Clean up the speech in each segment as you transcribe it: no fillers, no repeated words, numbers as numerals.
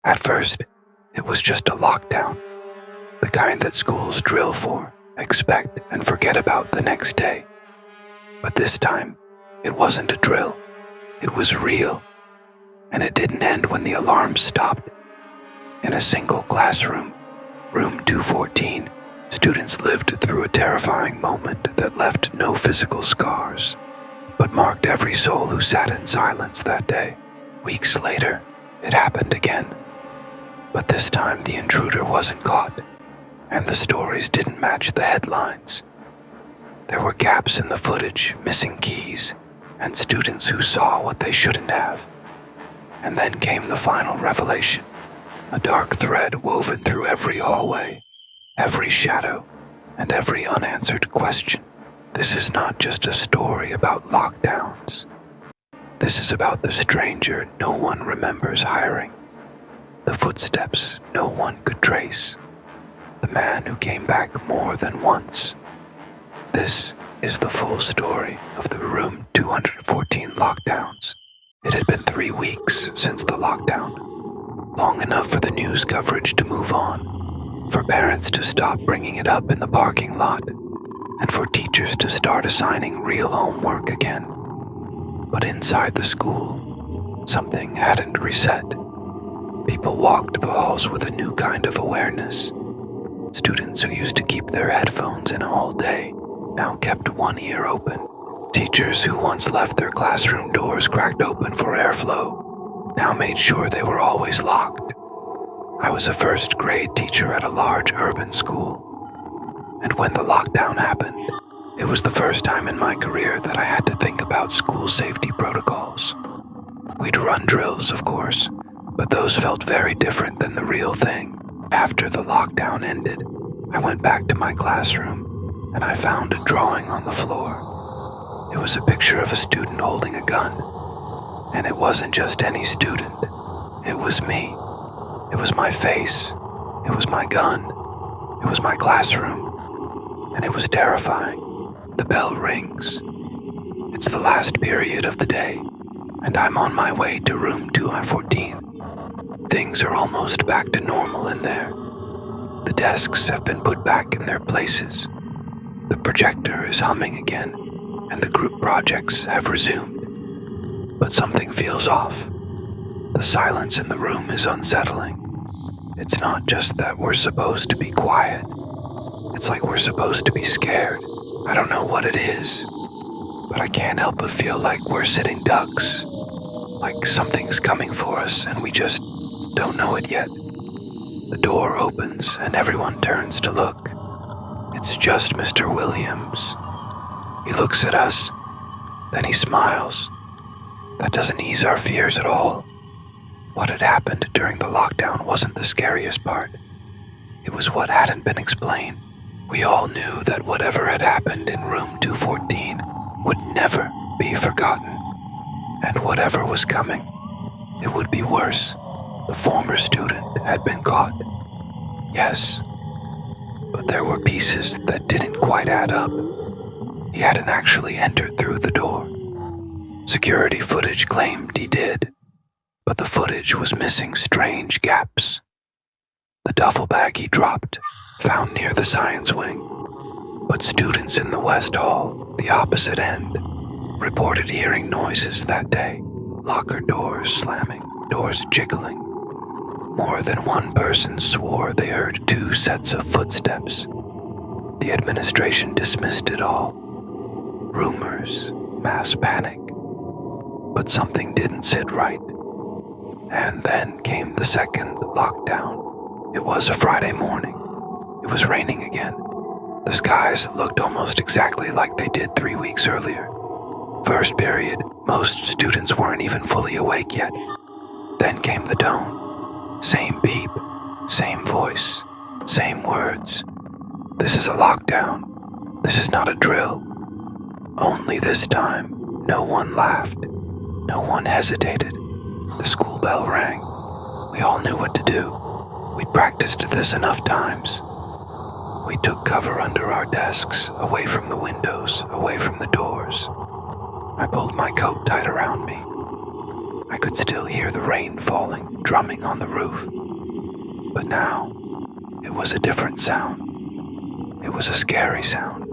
At first, it was just a lockdown, the kind that schools drill for, expect, and forget about the next day. But this time, it wasn't a drill. It was real, and it didn't end when the alarms stopped. In a single classroom, room 214, students lived through a terrifying moment that left no physical scars, but marked every soul who sat in silence that day. Weeks later, it happened again. But this time the intruder wasn't caught, and the stories didn't match the headlines. There were gaps in the footage, missing keys, and students who saw what they shouldn't have. And then came the final revelation, a dark thread woven through every hallway, every shadow, and every unanswered question. This is not just a story about lockdowns. This is about the stranger no one remembers hiring, the footsteps no one could trace, the man who came back more than once. This is the full story of the Room 214 lockdowns. It had been 3 weeks since the lockdown, long enough for the news coverage to move on, for parents to stop bringing it up in the parking lot, and for teachers to start assigning real homework again. But inside the school, something hadn't reset. People walked the halls with a new kind of awareness. Students who used to keep their headphones in all day now kept one ear open. Teachers who once left their classroom doors cracked open for airflow now made sure they were always locked. I was a first grade teacher at a large urban school, and when the lockdown happened, it was the first time in my career that I had to think about school safety protocols. We'd run drills, of course, but those felt very different than the real thing. After the lockdown ended, I went back to my classroom and I found a drawing on the floor. It was a picture of a student holding a gun, and it wasn't just any student. It was me. It was my face. It was my gun. It was my classroom, and it was terrifying. The bell rings. It's the last period of the day, and I'm on my way to room 214. Things are almost back to normal in there. The desks have been put back in their places. The projector is humming again, and the group projects have resumed. But something feels off. The silence in the room is unsettling. It's not just that we're supposed to be quiet. It's like we're supposed to be scared. I don't know what it is, but I can't help but feel like we're sitting ducks. Like something's coming for us and we just don't know it yet. The door opens and everyone turns to look. It's just Mr. Williams. He looks at us, then he smiles. That doesn't ease our fears at all. What had happened during the lockdown wasn't the scariest part. It was what hadn't been explained. We all knew that whatever had happened in room 214 would never be forgotten. And whatever was coming, it would be worse. The former student had been caught. Yes, but there were pieces that didn't quite add up. He hadn't actually entered through the door. Security footage claimed he did, but the footage was missing strange gaps. The duffel bag he dropped, found near the science wing, but students in the West Hall, the opposite end, reported hearing noises that day. Locker doors slamming, doors jiggling. More than one person swore they heard 2 sets of footsteps. The administration dismissed it all. Rumors, mass panic. But something didn't sit right. And then came the second lockdown. It was a Friday morning. It was raining again. The skies looked almost exactly like they did 3 weeks earlier. First period, most students weren't even fully awake yet. Then came the tone. Same beep, same voice, same words. This is a lockdown. This is not a drill. Only this time, no one laughed. No one hesitated. The school bell rang. We all knew what to do. We'd practiced this enough times. We took cover under our desks, away from the windows, away from the doors. I pulled my coat tight around me. I could still hear the rain falling, drumming on the roof. But now, it was a different sound. It was a scary sound.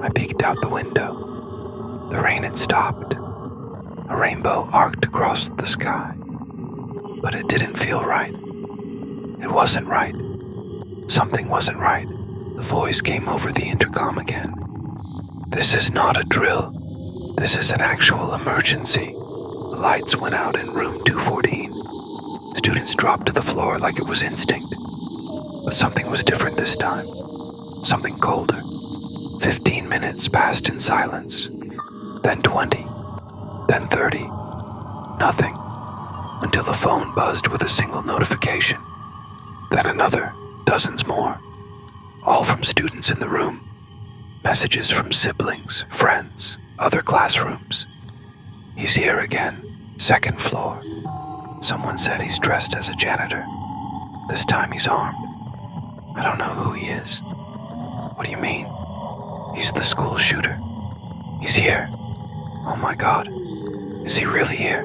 I peeked out the window. The rain had stopped. A rainbow arced across the sky. But it didn't feel right. It wasn't right. Something wasn't right. The voice came over the intercom again. "This is not a drill. This is an actual emergency." The lights went out in room 214. Students dropped to the floor like it was instinct. But something was different this time. Something colder. 15 minutes passed in silence. Then 20. Then 30. Nothing. Until the phone buzzed with a single notification. Then another. Dozens more. All from students in the room. Messages from siblings, friends, other classrooms. "He's here again. Second floor." Someone said he's dressed as a janitor. This time he's armed. I don't know who he is. "What do you mean?" "He's the school shooter. He's here." "Oh my God. Is he really here?"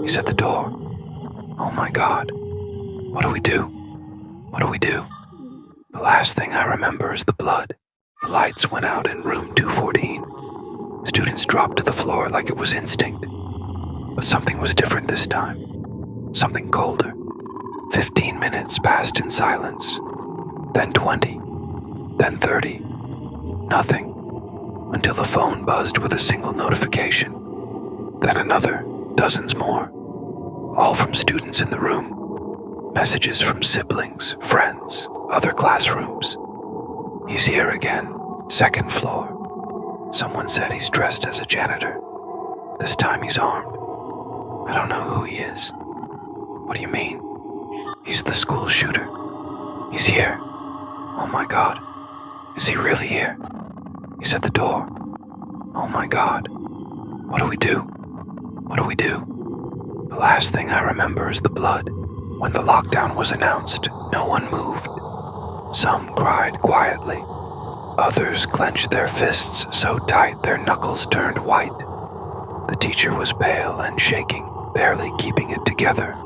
"He's at the door." "Oh my God. What do we do? What do we do?" The last thing I remember is the blood. The lights went out in room 214. Students dropped to the floor like it was instinct. But something was different this time. Something colder. 15 minutes passed in silence. Then 20. Then 30. Nothing. Until the phone buzzed with a single notification. Then another. Dozens more. All from students in the room. Messages from siblings, friends, other classrooms. "He's here again. Second floor." Someone said he's dressed as a janitor. This time he's armed. I don't know who he is. "What do you mean?" "He's the school shooter. He's here." "Oh my God. Is he really here?" "He's at the door." "Oh my God. What do we do? What do we do?" The last thing I remember is the blood. When the lockdown was announced, no one moved. Some cried quietly. Others clenched their fists so tight their knuckles turned white. The teacher was pale and shaking, barely keeping it together.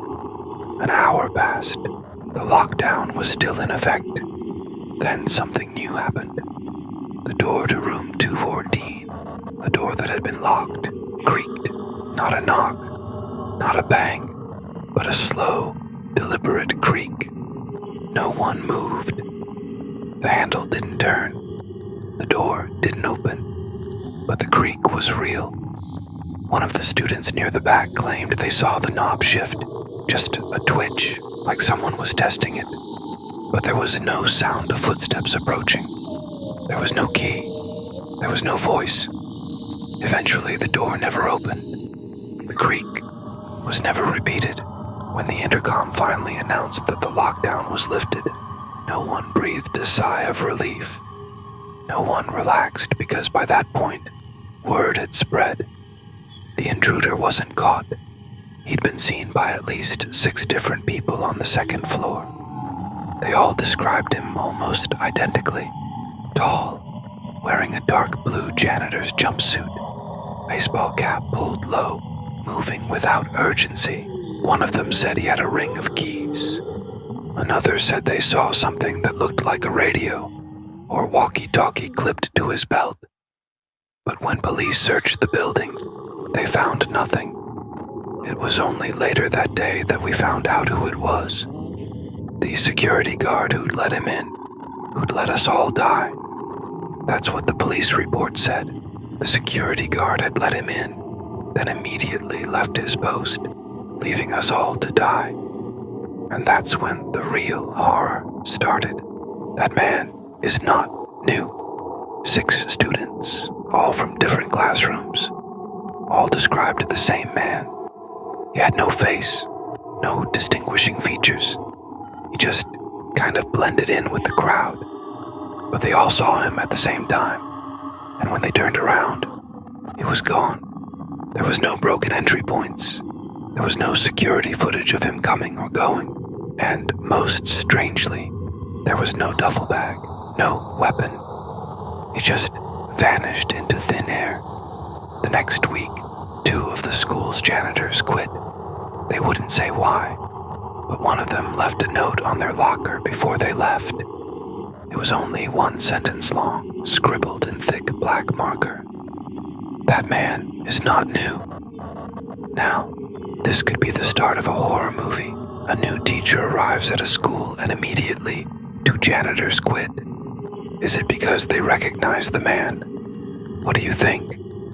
An hour passed. The lockdown was still in effect. Then something new happened. The door to room 214, a door that had been locked, creaked. Not a knock, not a bang, but a slow, deliberate creak. No one moved. The handle didn't turn. The door didn't open. But the creak was real. One of the students near the back claimed they saw the knob shift, just a twitch, like someone was testing it. But there was no sound of footsteps approaching. There was no key. There was no voice. Eventually, the door never opened. The creak was never repeated. When the intercom finally announced that the lockdown was lifted, no one breathed a sigh of relief. No one relaxed because by that point, word had spread. The intruder wasn't caught. He'd been seen by at least 6 different people on the second floor. They all described him almost identically. Tall, wearing a dark blue janitor's jumpsuit, baseball cap pulled low, moving without urgency. One of them said he had a ring of keys. Another said they saw something that looked like a radio or walkie-talkie clipped to his belt. But when police searched the building, they found nothing. It was only later that day that we found out who it was. The security guard who'd let him in, who'd let us all die. That's what the police report said. The security guard had let him in, then immediately left his post, leaving us all to die. And that's when the real horror started. That man is not new. 6 students, all from different classrooms, all described the same man. He had no face, no distinguishing features. He just kind of blended in with the crowd. But they all saw him at the same time, and when they turned around, he was gone. There was no broken entry points. There was no security footage of him coming or going. And most strangely, there was no duffel bag, no weapon. He just vanished into thin air. The next week, 2 of the school's janitors quit. They wouldn't say why, but one of them left a note on their locker before they left. It was only 1 sentence long, scribbled in thick black marker. That man is not new. Now, this could be the start of a horror movie. A new teacher arrives at a school and immediately 2 janitors quit. Is it because they recognize the man? What do you think?